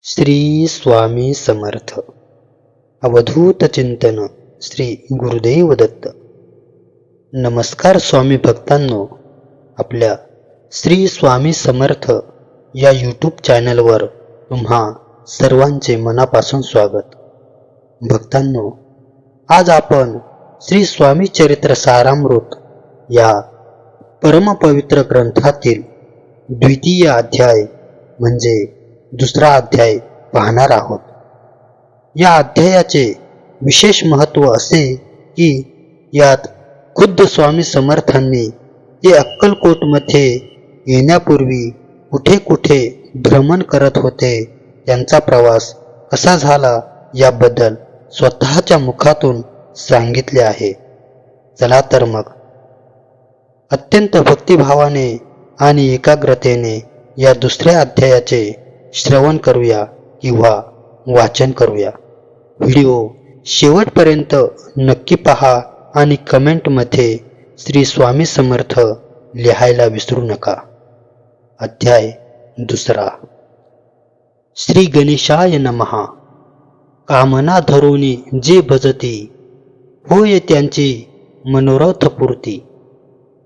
श्री स्वामी समर्थ. अवधूत चिंतन श्री गुरुदेव दत्त. नमस्कार स्वामी भक्तांनो, आपल्या श्री स्वामी समर्थ या यूट्यूब चॅनलवर तुम्हा सर्वांचे मनापासून स्वागत. भक्तांनो, आज आपण श्री स्वामी चरित्र सारामृत या परमपवित्र ग्रंथातील द्वितीय अध्याय म्हणजे दुसरा अध्याय पाहणार आहोत. या अध्यायाचे विशेष महत्त्व असे की यात खुद्द स्वामी समर्थांनी ते अक्कलकोटमध्ये येण्यापूर्वी कुठे कुठे भ्रमण करत होते, त्यांचा प्रवास कसा झाला याबद्दल स्वतःच्या मुखातून सांगितले आहे. चला तर मग अत्यंत भक्तिभावाने आणि एकाग्रतेने या दुसऱ्या अध्यायाचे श्रवण करूया किंवा वाचन करूया. व्हिडिओ शेवटपर्यंत नक्की पहा आणि कमेंटमध्ये श्री स्वामी समर्थ लिहायला विसरू नका. अध्याय दुसरा. श्री गणेशाय नमः. कामना धरोनी जे भजती, होय त्यांची मनोरथ पूर्ती.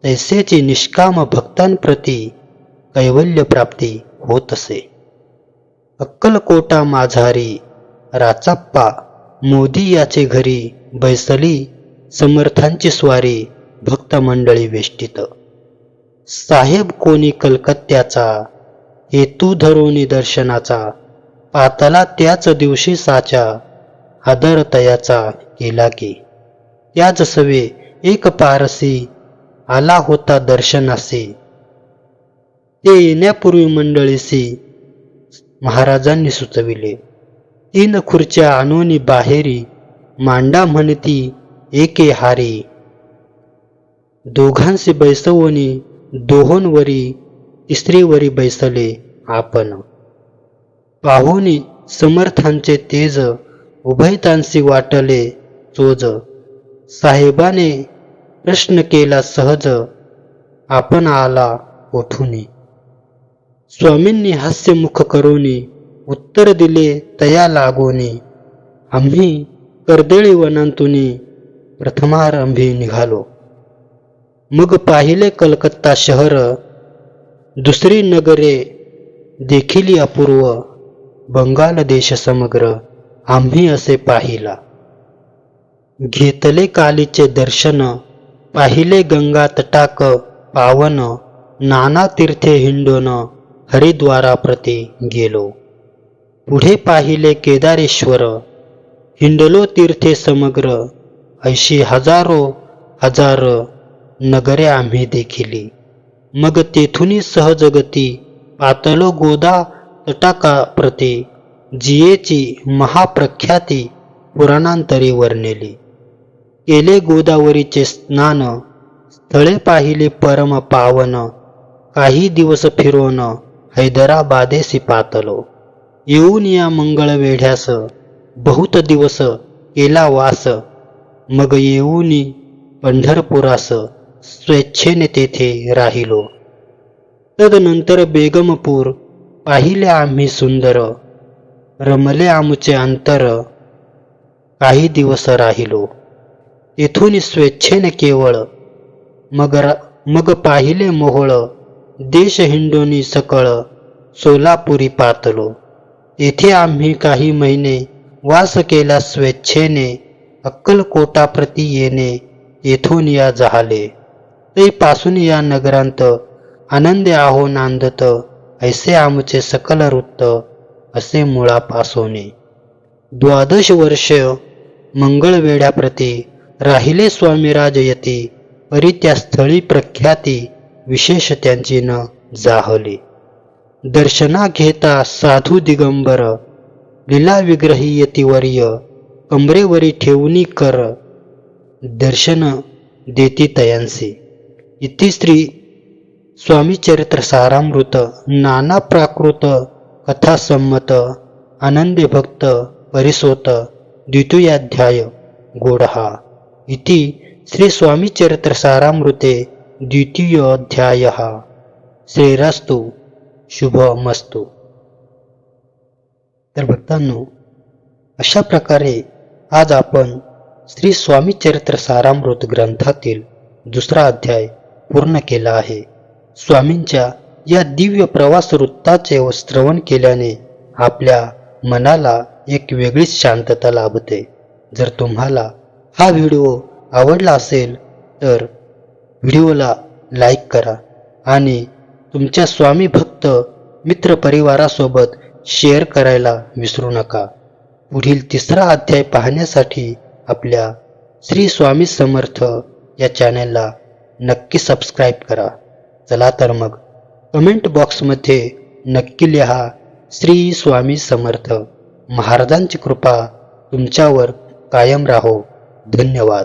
तैसेची निष्काम भक्तांप्रती कैवल्य प्राप्ती होत असे. अक्कलकोटा माझारी राचाप्पा मोदी याचे घरी बैसली समर्थांची स्वारी भक्त मंडळी वेष्टित. साहेब कोणी कलकत्त्याचा हेतू धरोनी दर्शनाचा, पातला त्याच दिवशी साचा आदर तयाचा केला की. त्याच सवे एक पारसी आला होता दर्शनासी. ते येण्यापूर्वी मंडळीसी महाराजांनी सुचविले. 3 खुर्च्या आणोनी बाहेरी, मांडा म्हणती एके हारी. दोघांशी बैसवणी दोहोंवरी, तिसरीवरी बैसले आपण. पाहुनी समर्थांचे तेज, उभयतांशी वाटले चोज. साहेबाने प्रश्न केला सहज, आपण आला कोठूनी. स्वामींनी हास्यमुख करोनी, उत्तर दिले तया लागोनी. आम्ही कर्दळी वनांतुनी प्रथमारंभी निघालो. मग पाहिले कलकत्ता शहर, दुसरी नगरे देखिली अपूर्व. बंगाल देश समग्र आम्ही असे पाहिला. घेतले कालीचे दर्शन, पाहिले गंगा तटाक पावन. नाना तीर्थे हिंडोन हरिद्वाराप्रती गेलो. पुढे पाहिले केदारेश्वर, हिंडलो तीर्थे समग्र. ऐशी हजारो हजार नगरे आम्ही देखिली. मग तेथुनी सहजगती पातलो गोदा तटाकाप्रती. जियेची महाप्रख्याती पुराणांतरी वर्णिली. केले गोदावरीचे स्नान, स्थळे पाहिली परम पावन. काही दिवस फिरोन हैदराबादेसी पातलो. येऊन या मंगळवेढ्यास बहुत दिवस केला वास. मग येऊनी पंढरपुरास स्वेच्छेने तेथे राहिलो. तदनंतर बेगमपूर पाहिले आम्ही सुंदर. रमले आमचे अंतर, काही दिवस राहिलो. तेथून स्वेच्छेने केवळ. मग पाहिले मोहोळ, देश हिंडोनी सकळ. सोलापुरी पातलो. तेथे आम्ही काही महिने वास केला स्वेच्छेने. अक्कलकोटाप्रती येणे तेथून या जहाले. ते पासून या नगरांत आनंदे आहो नांदत. ऐसे आमचे सकल वृत्त असे मुळापासोने. 12 वर्ष मंगळवेढ्याप्रती राहिले स्वामीराज यती. परी त्या स्थळी प्रख्याती विशेष त्यांची न जाहली. दर्शना घेता साधू दिगंबर, लीला विग्रही यतिवर्य. कमरेवरी ठेवणी कर, दर्शन देती तयांसी. इति श्री स्वामी चरित्र सारामृत नाना प्राकृत कथा संमत आनंदे भक्त परिसोत द्वितीयाध्याय गोडहा. इति श्री स्वामी चरित्र सारामृते द्वितीय अध्यायः. श्रीरस्तु शुभमस्तु. तर भक्तांनो, अशा प्रकारे आज आपण श्री स्वामी चरित्र सारामृत ग्रंथातील दुसरा अध्याय पूर्ण केला आहे. स्वामींच्या या दिव्य प्रवास वृत्ताचे श्रवण केल्याने आपल्या मनाला एक वेगळीच शांतता लाभते. जर तुम्हाला हा व्हिडिओ आवडला असेल तर व्हिडिओला लाईक करा आणि तुमच्या स्वामी भक्त मित्रपरिवारासोबत शेअर करायला विसरू नका. पुढील तिसरा अध्याय पाहण्यासाठी आपल्या श्री स्वामी समर्थ या चॅनलला नक्की सबस्क्राईब करा. चला तर मग कमेंट बॉक्समध्ये नक्की लिहा श्री स्वामी समर्थ. महाराजांची कृपा तुमच्यावर कायम राहो. धन्यवाद.